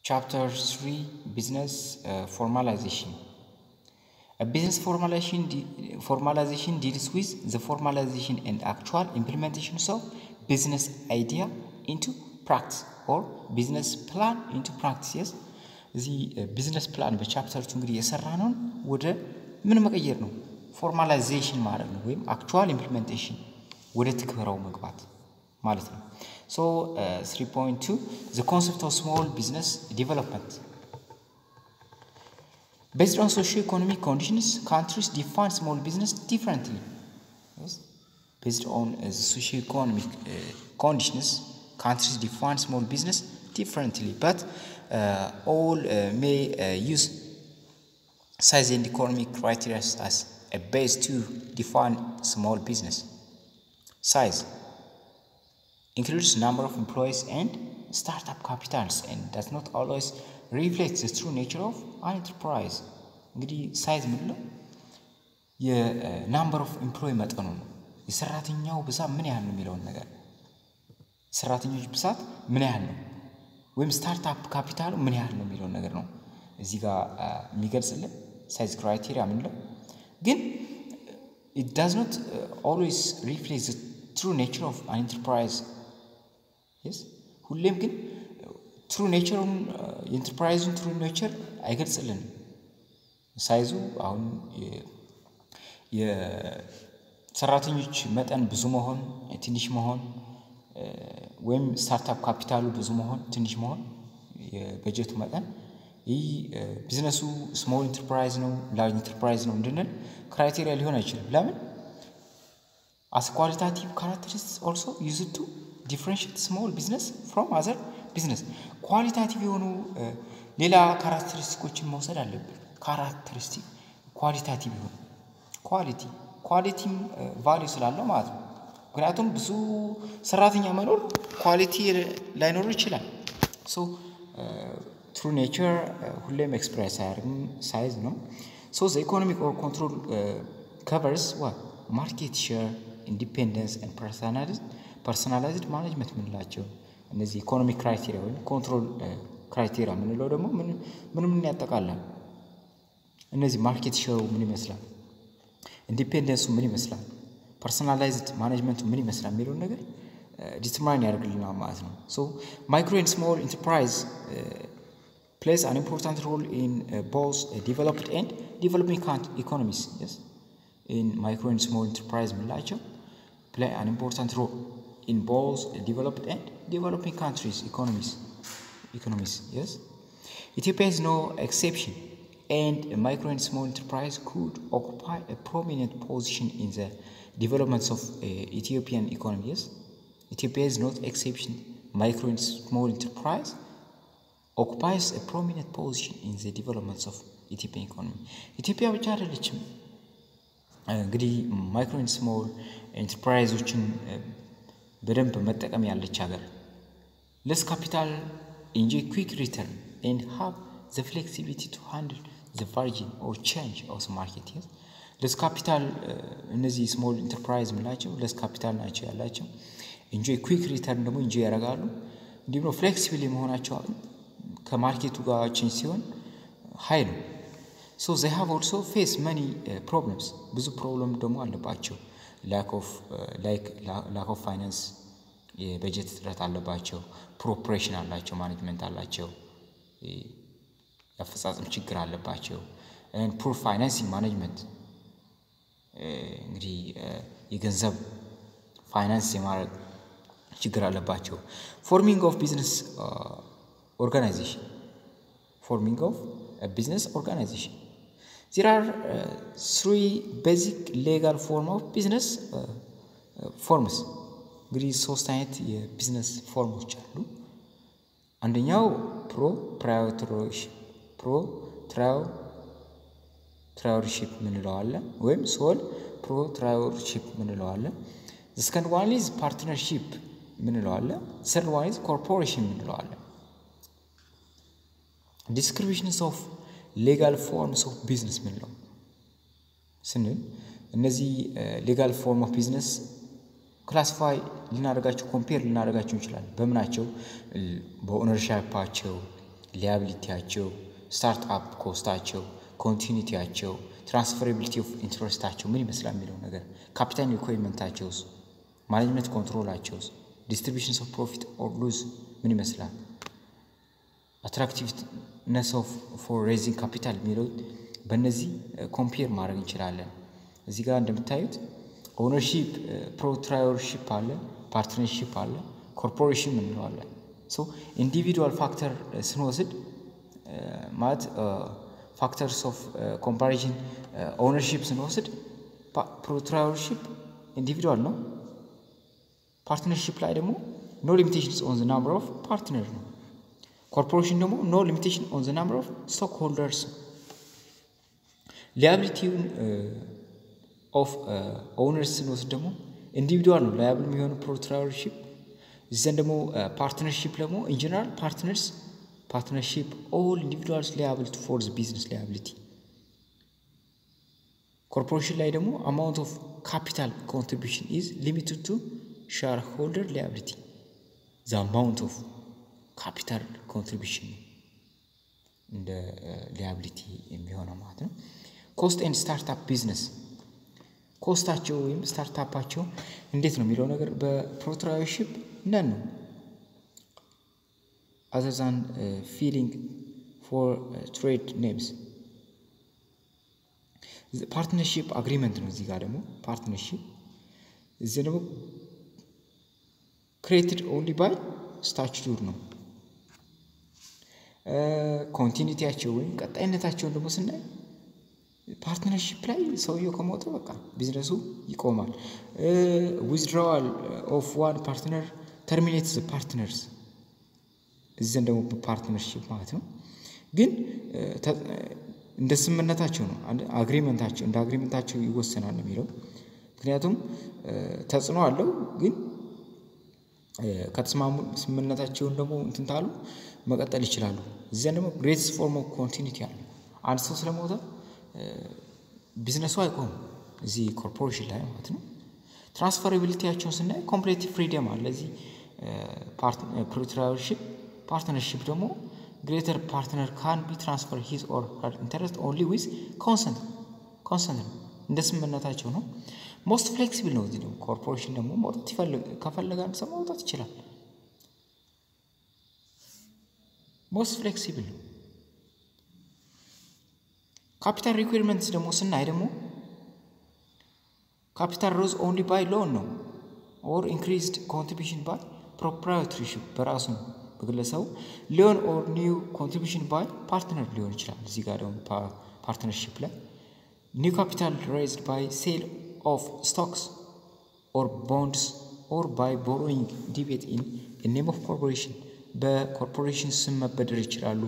Chapter 3 Business Formalization. A business formalization deals with the formalization and actual implementation of business idea into practice or business plan into practice. Yes, the business plan by chapter 2 እንግዲህ የሰራነው ወደ ምን መቀየር ነው? formalization ማለት ነው ወይም actual implementation ወደ ትግበራው መግባት ማለት ነው። So 3.2 the concept of small business development. Based on socio-economic conditions, countries define small business differently. Yes? Based on socio-economic conditions, countries define small business differently, but all may use size and economic criteria as a base to define small business. Size includes number of employees and startup capitals and does not always reflect the true nature of an enterprise. እንግዲህ ሳይዝ ምንለው የናምበር ኦፍ ኤምፕሎይ መጠኑ ነው። የሰራተኛው ብዛት ምን ያህል ነው የሚለውን ነገር ሰራተኞች ብዛት ምን ያህል ነው ወይም ስታርታፕ ካፒታሉ ምን ያህል ነው የሚለውን ነገር ነው እዚህ ጋር የሚገልጽልን ሳይዝ ክራይቴሪያ ምንለው ግን it does not always reflect the true nature of an enterprise. Yes, ሁሌም ግን true nature የኢንተርፕራይዙን true nature አይገልጽልንም። ሳይዙ አሁን የሰራተኞች መጠን ብዙ መሆን ትንሽ መሆን ወይም ስታርታፕ ካፒታሉ ብዙ መሆን ትንሽ መሆን የበጀቱ መጠን ይህ ቢዝነሱ ስሞል ኢንተርፕራይዝ ነው ላርጅ ኢንተርፕራይዝ ነው እንድንል ክራይቴሪያ ሊሆን አይችልም። ለምን? as qualitative characteristics also used to differentiate small business from other business. qualitative የሆኑ ሌላ ካራክተሪስቲኮችን መውሰድ አለብን። ካራክተሪስቲክ ኳሊታቲቭ ይሁን ኳሊቲም ቫልዩ ስላለው ማለት ነው። ምክንያቱም ብዙ ሰራተኛ መኖር ኳሊቲ ላይኖር ይችላል። so true nature ሁሌም ኤክስፕሬስ አያደርግም ሳይዝ ነው። so the economic or control covers what market share independence and personalized management ምንላቸው እነዚህ ኢኮኖሚክ ክራይቴሪያ ወይ ኮንትሮል ክራይቴሪያ ምንለው ደግሞ ምን ያጠቃልላል? እነዚህ ማርኬት ሼሩ ምን ይመስላል? ኢንዲፔንደንሱ ምን ይመስላል? ፐርሰናላይዝድ ማኔጅመንቱ ምን ይመስላል የሚለው ነገር ዲተርማይን ያደርግልናል ማለት ነው። so micro and small enterprise plays an important role in both developed and developing economies. Yes, in micro and small enterprise ምንላቸው play an important role in both developed and developing countries economies. Yes, Ethiopia is no exception, and a micro and small enterprise could occupy a prominent position in the developments of Ethiopian economy. Yes, Ethiopia is not exception. Micro and small enterprise occupies a prominent position in the developments of Ethiopian economy. Ethiopia ብቻ አይደለችም እንግዲህ ማይክሮ ኤንድ ስሞል ኤንተርፕራይዞችን በደንብ መጠቀም ያለች ሀገር less capital enjoy quick return and have the flexibility to handle the virgin or change of the market. Yes, less capital እነዚህ small enterprise ምንላቸው less capital ናቸው ያላቸው enjoy quick return ደግሞ enjoy ያደርጋሉ እንዲሁም flexible መሆናቸው ከማርኬቱ ጋር ቼንጅ ሲሆን ሃይ ነው። so they have also faced many problems ብዙ ፕሮብለም ደግሞ አለባቸው lack of finance የበጀት እጥረት አለባቸው ፕሮፕሬሽን አላቸው ማኔጅመንት አላቸው ያፈጻጸም ችግር አለባቸው and poor financing management እንግዲህ የገንዘብ ፋይናንስ የማድረግ ችግር አለባቸው። forming of a business organization there are three basic legal form of business forms. እንግዲህ ሶስት አይነት የቢዝነስ ፎርሞች አሉ። አንደኛው ፕሮፕራይተርሺፕ ምንለው አለ ወይም ሶል ፕሮፕራይተርሺፕ ምንለው አለ። the second one is partnership ምንለው አለ። third one is corporation ምንለው አለ። descriptions of legal forms of business ምንለው ስንል እነዚህ legal form of business ክላሲፋይ ልናደርጋቸው ኮምፔር ልናደርጋቸው እንችላለን። በምናቸው በኦነርሺፓቸው ሊያቢሊቲያቸው ስታርትአፕ ኮስታቸው ኮንቲኒቲያቸው ትራንስፈራቢሊቲ ኦፍ ኢንትረስታቸው ምን ይመስላል የሚለው ነገር ካፒታል ሪኳየርመንታቸውስ ማኔጅመንት ኮንትሮላቸውስ ዲስትሪቢዩሽንስ ኦፍ ፕሮፊት ኦር ሉዝ ምን ይመስላል አትራክቲቭነስ ኦፍ ፎር ሬዚንግ ካፒታል የሚለው በእነዚህ ኮምፔር ማድረግ እንችላለን። እዚህ ጋር እንደምታዩት ኦነርሺፕ ፕሮፕራይተርሺፕ አለ ፓርትነርሺፕ አለ ኮርፖሬሽን እንለዋለን። ሶ ኢንዲቪዱዋል ፋክተር ስንወስድ ማለት ፋክተርስ ኦፍ ኮምፓሪዥን ኦነርሺፕ ስንወስድ ፕሮፕራይተርሺፕ ኢንዲቪዱዋል ነው። ፓርትነርሺፕ ላይ ደግሞ ኖ ሊሚቴሽንስ ኦን ዘ ናምበር ኦፍ ፓርትነር ነው። ኮርፖሬሽን ደግሞ ኖ ሊሚቴሽን ኦን ዘ ናምበር ኦፍ ስቶክ ሆልደርስ። ሊያቢሊቲውን ኦፍ ኦነርስ ስንወስድ ደግሞ ኢንዲቪዱዋል ነው ላያብል የሚሆነው ፕሮፕራይተርሺፕ። እዚያን ደግሞ ፓርትነርሺፕ ደግሞ ኢን ጀነራል ፓርትነርሺፕ ኦል ኢንዲቪዱዋልስ ሊያብል ፎር ዘ ቢዝነስ ሊያቢሊቲ። ኮርፖሬሽን ላይ ደግሞ አማውንት ኦፍ ካፒታል ኮንትሪቢዩሽን ኢዝ ሊሚትድ ቱ ሼር ሆልደር ሊያቢሊቲ ዘ አማውንት ኦፍ ካፒታል ኮንትሪቢዩሽን እንደ ሊያቢሊቲ የሚሆነው ማለት ነው። ኮስት ኤንድ ስታርትአፕ ቢዝነስ ኮስታቸው ወይም ስታርትአፓቸው እንዴት ነው የሚለው ነገር በፕሮፕራይተርሺፕ ነን ነው other than feeling for trade names ፓርትነርሺፕ አግሪመንት ነው። እዚህ ጋር ደግሞ ፓርትነርሺፕ እዚህ ደግሞ created only by statute ነው። ኮንቲኒቲያቸው ወይም ቀጣይነታቸውን ደግሞ ስናይ ፓርትነርሺፕ ላይ ሰውየው ከሞተ በቃ ቢዝነሱ ይቆማል። withdrawal of one partner terminates the partners እዚህ ደግሞ ፓርትነርሺፕ ማለት ነው። ግን እንደ ስምምነታቸው ነው አግሪመንታቸው እንደ አግሪመንታቸው ይወሰናል የሚለው ምክንያቱም ተጽዕኖ አለው። ግን ከተስማሙ ስምምነታቸውን ደግሞ እንትን ታሉ መቀጠል ይችላሉ። እዚህ ደግሞ ግሬትስ ፎርም ኦፍ ኮንቲኒቲ አለ። አንድ ሰው ስለሞተ ቢዝነሱ አይቆም እዚህ ኮርፖሬሽን ላይ ማለት ነው። ትራንስፈራቢሊቲያቸውን ስናይ ኮምፕሊት ፍሪደም አለ እዚህ ፕሮፕራይተርሺፕ። ፓርትነርሺፕ ደግሞ ግሬተር ፓርትነር ካን ቢ ትራንስፈር ሂዝ ኦር ሄር ኢንተረስት ኦንሊ ዊዝ ኮንሰንት ነው እንደ ስምምነታቸው ነው። ሞስት ፍሌክሲብል ነው። እዚህ ደግሞ ኮርፖሬሽን ደግሞ መውጣት ከፈለገ አንድ ሰው መውጣት ይችላል። ሞስት ፍሌክሲብል ነው። ካፒታል ሪኳየርመንትስ ደግሞ ስናይ ደግሞ ካፒታል ሮዝ ኦንሊ ባይ ሎን ነው ኦር ኢንክሪዝድ ኮንትሪቢዩሽን ባይ ፕሮፕራይተርሺፕ በራሱ ነው በግለሰቡ ሎን ኦር ኒው ኮንትሪቢዩሽን ባይ ፓርትነር ሊሆን ይችላል። እዚህ ጋር ደግሞ ፓርትነርሺፕ ላይ ኒው ካፒታል ሬዝድ ባይ ሴል ኦፍ ስቶክስ ኦር ቦንድስ ኦር ባይ ቦሮዊንግ ዲቤት ኢን ኔም ኦፍ ኮርፖሬሽን በኮርፖሬሽን ስም መበደር ይችላሉ።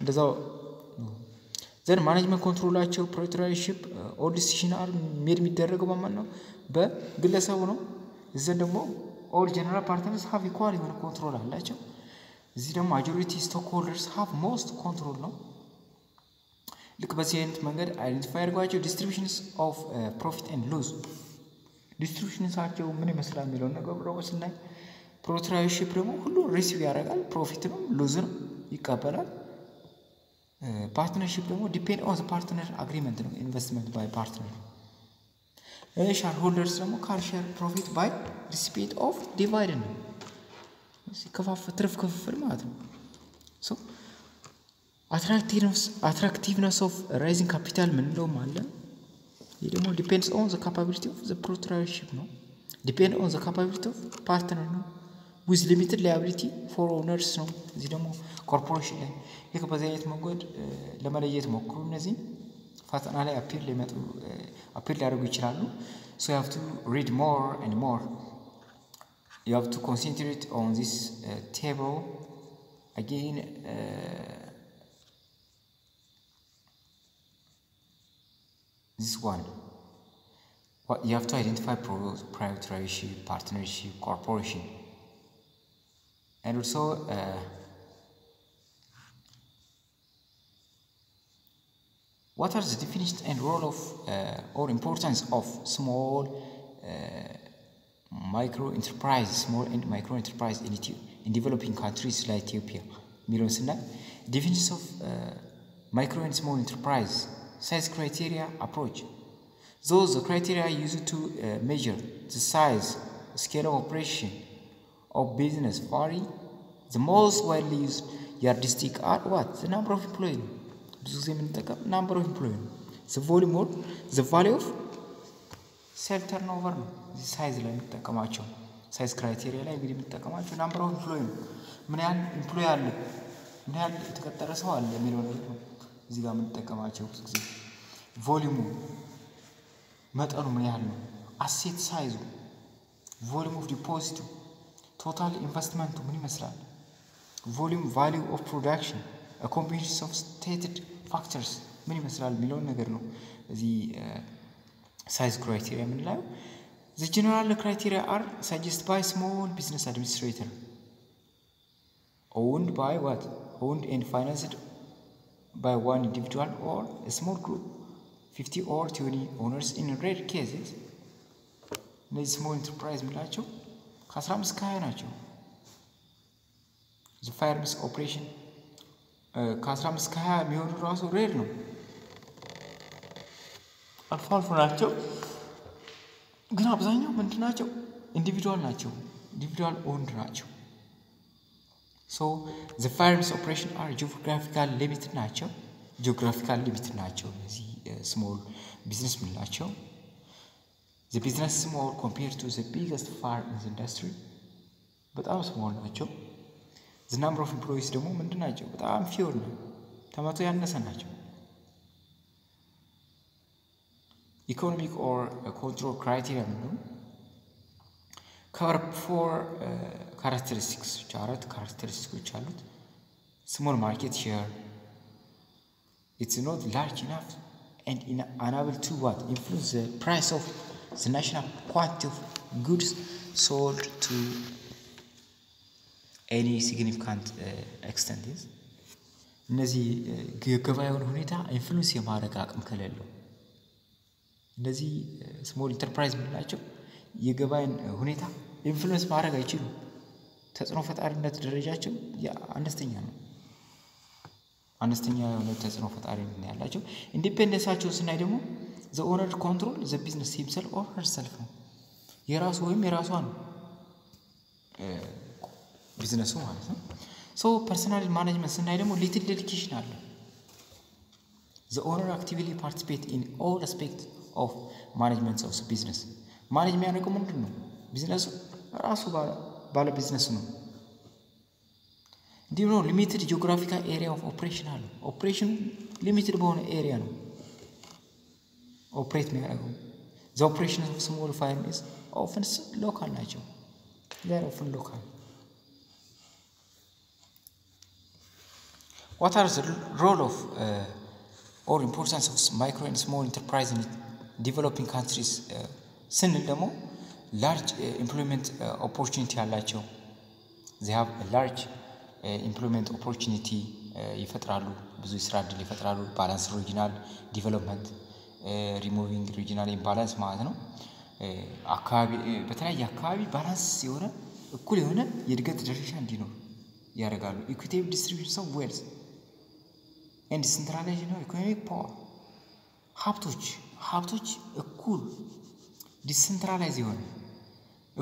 እንደዛው ዘን ማኔጅመንት ኮንትሮላቸው ፕሮፕራይተርሺፕ ኦል ዲሲሽን አር ሜድ የሚደረገው በማን ነው? በግለሰቡ ነው። ዘን ደግሞ ኦል ጀነራል ፓርትነርስ ሃቭ ኢኳል የሆነ ኮንትሮል አላቸው። እዚህ ደግሞ ማጆሪቲ ስቶክ ሆልደርስ ሃቭ ሞስት ኮንትሮል ነው። ልክ በዚህ አይነት መንገድ አይደንቲፋይ አድርጓቸው ዲስትሪቢዩሽንስ ኦፍ ፕሮፊት ኤንድ ሉዝ ዲስትሪቢዩሽንሳቸው ምን ይመስላል የሚለውን ነገር ደግሞ ስናይ ፕሮፕራይተርሺፕ ደግሞ ሁሉ ሪሲቭ ያደርጋል ፕሮፊትንም ሉዝንም ይቀበላል። ፓርትነርሺፕ ደግሞ ዲፔንድ ኦን ዘ ፓርትነር አግሪመንት ነው ኢንቨስትመንት ባይ ፓርትነር። ሼር ሆልደርስ ደግሞ ካን ሼር ፕሮፊት ባይ ሪሲፔት ኦፍ ዲቫይደንድ ነው ሲከፋፈል ትርፍ ክፍፍል ማለት ነው። ሶ አትራክቲቭነስ ኦፍ ራይዚንግ ካፒታል ምንለውም አለ። ይህ ደግሞ ዲፔንድስ ኦን ዘ ካፓቢሊቲ ኦፍ ዘ ፕሮፕራይተርሺፕ ነው ዲፔንድ ኦን ዘ ካፓቢሊቲ ኦፍ ፓርትነር ነው ዊዝ ሊሚትድ ላያቢሊቲ ፎር ኦነርስ ነው። እዚህ ደግሞ ኮርፖሬሽን ላይ ልክ በዚህ አይነት መንገድ ለመለየት ሞክሩ። እነዚህ ፈተና ላይ አፒል ሊያደርጉ ይችላሉ። ሶ you have to read more and more. You have to concentrate on this table again. This one. What you have to identify proprietorship, partnership, corporation, and also what are the definitions and role of or importance of small micro enterprise, small and micro enterprise in developing countries like Ethiopia? ሚለውን ስናይ definition of micro and small enterprise, size criteria approach. Those criteria used to measure the size, scale of operation of business vary. The most widely used yardstick are what? The number of employees. Number of employees. The volume or the value of sale turnover. The size ላይ የምንጠቀማቸው size criteria ላይ እንግዲህ የምንጠቀማቸው number of employees ምን ያህል employee አለ ምን ያህል የተቀጠረ ሰው አለ የሚለው ነገር ነው እዚህ ጋር የምንጠቀማቸው ብዙ ጊዜ volume መጠኑ ምን ያህል ነው asset size volume of deposit total investment ምን ይመስላል volume value of production a combination of stated factors ምን ይመስላል የሚለው ነገር ነው እዚህ size criteria የምንለው The general criteria are suggested by small business administrator owned by what? Owned and financed by one individual or a small group, 50 or 20 owners in rare cases. These small enterprise ምላቸው ከ15 እስከ 20 ናቸው The firm's operation ከ15 እስከ 20 የሚሆኑ ራሱ ሬር ነው አልፎ አልፎ ናቸው ግን አብዛኛው ምንድናቸው ኢንዲቪጁዋል ናቸው ኢንዲቪጁዋል ኦውንድ ናቸው so the firm's operation are geographical limited ናቸው እነዚህ small business ምላቸው the business small compared to the biggest firm in the industry በጣም small ናቸው the number of employees ደግሞ ምንድናቸው በጣም few ነው ከመቶ ያነሰ ናቸው economic or control criteria cover four characteristics አራት characteristics አሉት small market share it's not large enough and unable to what influence the price of the national quantity of goods sold to any significant extent እነዚህ ገበያውን ሁኔታ ኢንፍሉዌንስ የማድረግ አቅም ከሌለው እነዚህ ስሞል ኢንተርፕራይዝ ምንላቸው የገበያን ሁኔታ ኢንፍሉዌንስ ማድረግ አይችሉም ተጽዕኖ ፈጣሪነት ደረጃቸው አነስተኛ ነው አነስተኛ የሆነ ተጽዕኖ ፈጣሪነት ነው ያላቸው ኢንዲፔንደንሳቸው ስናይ ደግሞ the owner control the business himself or herself ነው የራሱ ወይም የራሷ ነው ቢዝነሱ ማለት ነው so personal management ስናይ ደግሞ little delegation አለ the owner actively participate in all aspects of management of the business manage የሚያደርገው ምንድነው ቢዝነሱ ራሱ ባለ ቢዝነስ ነው እንዲሁ ነው limited geographical area of operation አለ operation limited በሆነ area ነው operate የሚያደርገው the operation of small firm is often local ናቸው they are often local what are the role of or importance of micro and small enterprise in developing countries ስንል ደግሞ large employment opportunity አላቸው they have a large employment opportunity ይፈጥራሉ ብዙ የስራ ዕድል ይፈጥራሉ balance regional development removing regional imbalance ማለት ነው አካባቢ በተለያየ አካባቢ ባላንስ የሆነ እኩል የሆነ የእድገት ደረጃ እንዲኖር ያደርጋሉ equitable distribution of wealth and decentralization of economic power ሀብቶች እኩል ዲሰንትራላይዝ የሆነ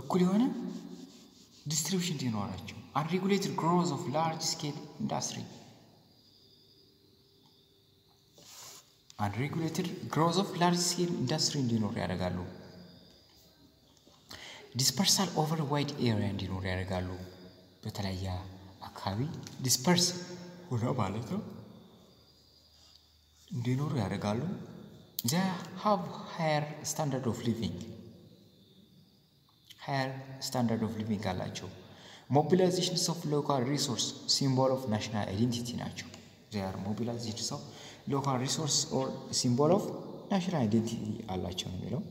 እኩል የሆነ ዲስትሪቢዩሽን እንዲኖራቸው unregulated growth of large scale industry እንዲኖር ያደርጋሉ dispersal over wide area እንዲኖር ያደርጋሉ በተለያየ አካባቢ disperse ሆነ ማለት ነው እንዲኖር ያደርጋሉ they have higher standard of living አላቸው mobilizations of local resource symbol of national identity ናቸው they are mobilizations of local resource or symbol of national identity አላቸው ነው የሚለው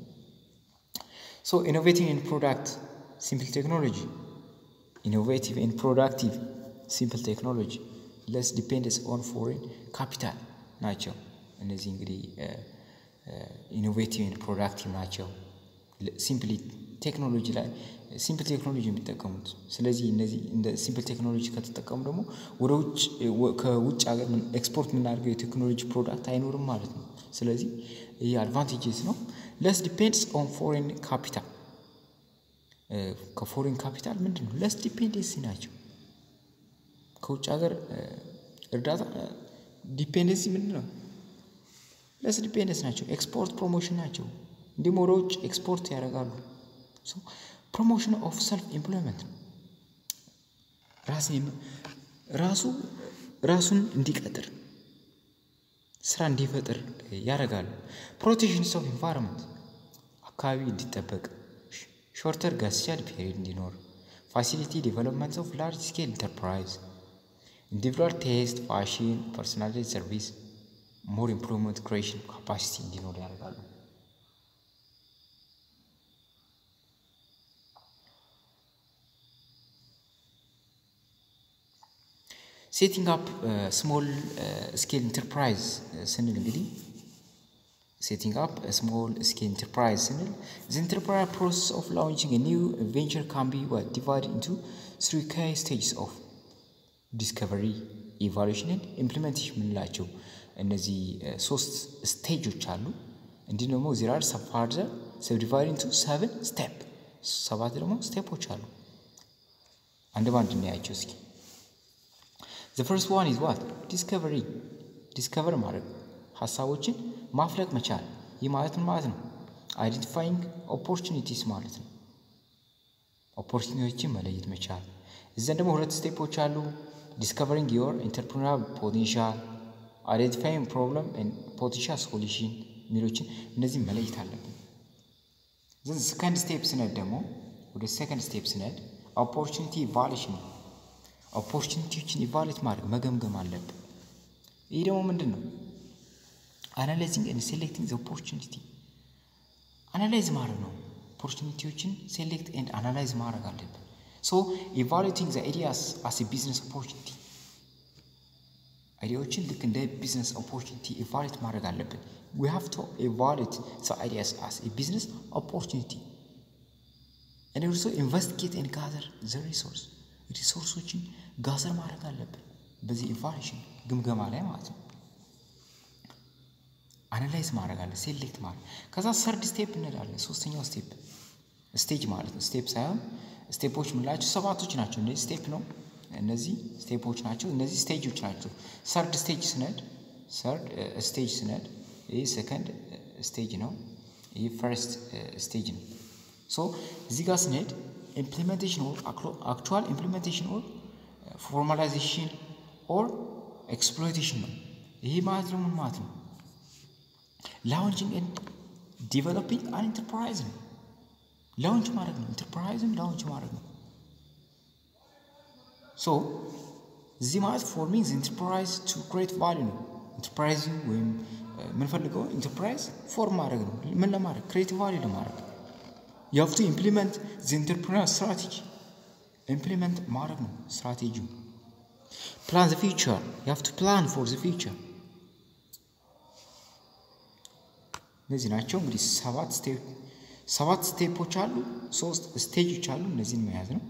so innovating in product simple technology innovative and productive simple technology less dependence on foreign capital ናቸው እነዚህ እንግዲህ innovative and productive ናቸው simply ቴክኖሎጂ ላይ ሲምፕል ቴክኖሎጂ የሚጠቀሙት ስለዚህ እነዚህ እንደ ሲምፕል ቴክኖሎጂ ከተጠቀሙ ደግሞ ወደ ውጭ ከውጭ ሀገር ኤክስፖርት የምናደርገው የቴክኖሎጂ ፕሮዳክት አይኖርም ማለት ነው ስለዚህ ይሄ አድቫንቴጅስ ነው less depends on foreign capital ከፎሬን ካፒታል ምንድነው less dependency ናቸው ከውጭ ሀገር እርዳታ ዲፔንደንሲ ምንድነው less dependency ናቸው ኤክስፖርት ፕሮሞሽን ናቸው እንዲሁም ወደ ውጭ ኤክስፖርት ያደርጋሉ so promotion of self employment ራሱን እንዲቀጥር ስራ እንዲፈጥር ያደርጋሉ protection of environment አካባቢ እንዲጠበቅ shorter glacial period እንዲኖር facility development of large scale enterprise individual taste fashion personalized service more employment creation capacity እንዲኖር ያደርጋሉ setting up small scale enterprise ስንል እንግዲህ setting up a small scale enterprise ስንል the enterprise process of launching a new venture can be divided into 3 key stages of discovery evaluation and implementation ምንላቸው እነዚህ 3 ስቴጆች አሉ እንዲህ ደግሞ there are further subdivided into 7 steps 7 ደግሞ ስቴፖች አሉ አንድ ባንድ እናያቸው እስኪ The first one is what? Discovery. Discover ማድረግ ሐሳቦችን ማፍለቅ መቻል ይህ ማለት ነው identifying opportunities ማለት ነው opportunities መለየት መቻል እዚህ ደግሞ ሁለት ስቴፖች አሉ discovering your entrepreneurial potential identifying problem and potential solution ሚሎችን እነዚህ መለየት አለብን then second step ስንል ደግሞ ወደ second step ስንል opportunity evaluation opportunities evaluate ማድረግ መገምገም አለብን ይሄ ደግሞ ምንድነው analyzing and selecting the opportunity analyze ማድረግ ነው opportunities select and analyze ማድረግ አለብን so evaluating the ideas as a business opportunity ideaዎችን ልክ እንደ business opportunity evaluate ማድረግ አለብን we have to evaluate the ideas as a business opportunity and also investigate and gather the resources ጋዘር ማድረግ አለብን በዚህ ኢቫሉዌሽን ግምገማ ላይ ማለት ነው አናላይዝ ማድረግ አለ ሴሌክት ማድረግ ከዛ ሰርድ ስቴፕ እንላለን ሶስተኛው ስቴጅ ማለት ነው ስቴፕ ሳይሆን ስቴፖች ምንላቸው ሰባቶች ናቸው እነዚህ ስቴፕ ነው እነዚህ ስቴፖች ናቸው እነዚህ ስቴጆች ናቸው ሰርድ ስቴጅ ስነድ ይሄ ሰከንድ ስቴጅ ነው ይሄ ፈርስት ስቴጅ ነው ሶ እዚህ ጋር ስንሄድ implementation or actual implementation or formalization or exploitation ነው ይሄ ማለት ነው ምን ማለት ነው launching and developing an enterprise ነው launch ማድረግ ነው enterprise launch ማድረግ ነው so እዚህ ማለት forming the enterprise to create value ነው enterprise ወይም ምን ፈልገው enterprise form ማድረግ ነው ምን ለማድረግ create value ለማድረግ you have to implement the entrepreneurial strategy implement ማድረግ ነው strategy plan the future you have to plan for the future እነዚህ ናቸው እንግዲህ ሰባት ስቴፖች አሉ 3 ስቴጆች አሉ እነዚህን መያዝ ነው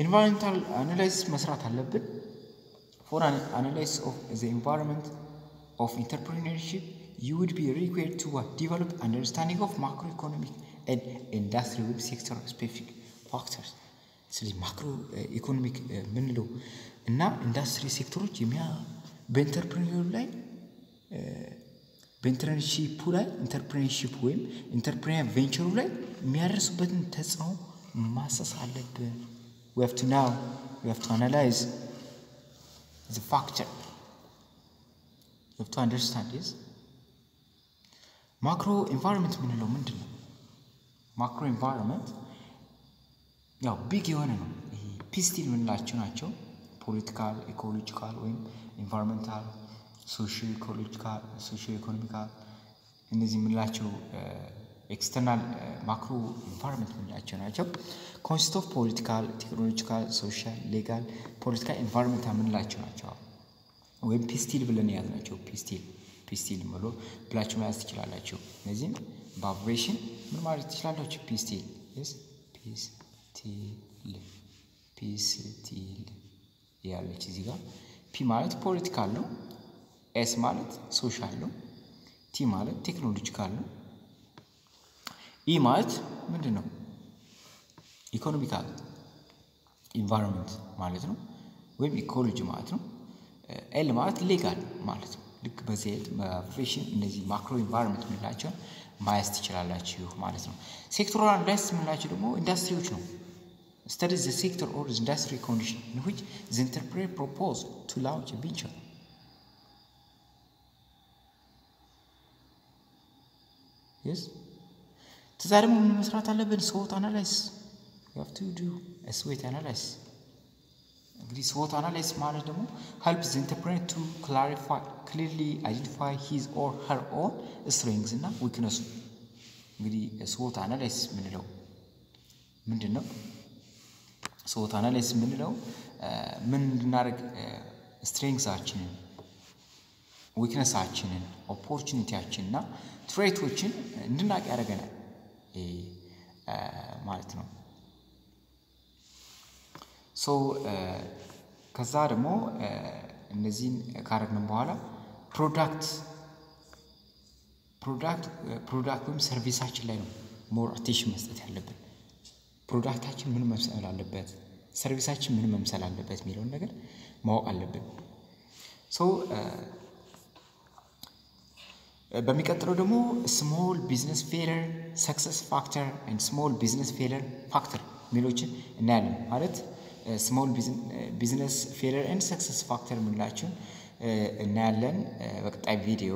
environmental analysis መስራት አለብን for an analysis of the environment of entrepreneurship you would be required to develop understanding of macroeconomic and industrial sector specific factors ስለዚህ ማክሮ ኢኮኖሚክ ምንለው እና ኢንዱስትሪ ሴክተሮች በኢንተርፕሪነር ላይ ኢንተርፕሪነርሺፕ ወይም ኢንተርፕሪነር ቬንቸሩ ላይ የሚያደርሱበትን ተጽዕኖ ማሰስ አለብን we have to analyze the factor you have to understand this macro environment ምንለው ምንድነው macro environment ያው ቢግ የሆነ ነው ይሄ ፒስቲል ምንላቸው ናቸው ፖለቲካል ኢኮሎጂካል ወይም ኢንቫይሮንመንታል ሶሺዮ ኢኮኖሚካል እነዚህ ምንላቸው ኤክስተርናል ማክሮ ኢንቫይሮንመንት ምንላቸው ናቸው ኮንሲስት ኦፍ ፖለቲካል ቴክኖሎጂካል ሶሻል ሌጋል ፖለቲካል ኢንቫይሮንመንት ምንላቸው ናቸው ወይም ፒስቲል ብለን ያዝናቸው ፒስቲል ብሎ ብላችሁ መያዝ ትችላላችሁ እነዚህን በአብሬሽን ምን ማለት ትችላላችሁ ፒስቲል ፒስቲል ያለች እዚህ ጋር ፒ ማለት ፖለቲካል ነው ኤስ ማለት ሶሻል ነው ቲ ማለት ቴክኖሎጂካል ነው ኢ ማለት ምንድነው ኢኮኖሚካል ኢንቫይሮንመንት ማለት ነው ወይም ኢኮሎጂ ማለት ነው ኤል ማለት ሌጋል ማለት ነው ልክ በዚህ ፕሮፌሽን እነዚህ ማክሮ ኢንቫይሮንመንት ምንላቸው ማየት ትችላላችሁ ማለት ነው ሴክተራል አናላይሲስ ምንላቸው ደግሞ ኢንዱስትሪዎች ነው studies the sector or the industry condition in which the entrepreneur proposed to launch a venture yes ተዛሬ ምን መስራት አለብን SWOT analysis you have to do a SWOT analysis እንግዲህ SWOT analysis ማለት ደግሞ helps the entrepreneur to clearly identify his or her own strengths እና weaknesses እንግዲህ SWOT analysis ምንለው ምንድነው SWOT analysis ምንለው ምን እንድናደርግ strengths-አችንን weakness-አችንን opportunity-አችንና threat-ዎችን እንድናውቅ ያደርገናል ማለት ነው so ከዛ ደግሞ እነዚህን ካረግን በኋላ ፕሮዳክት ወይም ሰርቪሳችን ላይ ነው ሞር አቴንሽን መስጠት ያለብን ፕሮዳክታችን ምን መምሰል አለበት ሰርቪሳችን ምን መምሰል አለበት የሚለውን ነገር ማወቅ አለብን so በሚቀጥለው ደግሞ small business failure success factor and small business failure factor ሚሎችን እናያለን ማለት small business failure and success factor ምንላቸው እናያለን በቀጣይ ቪዲዮ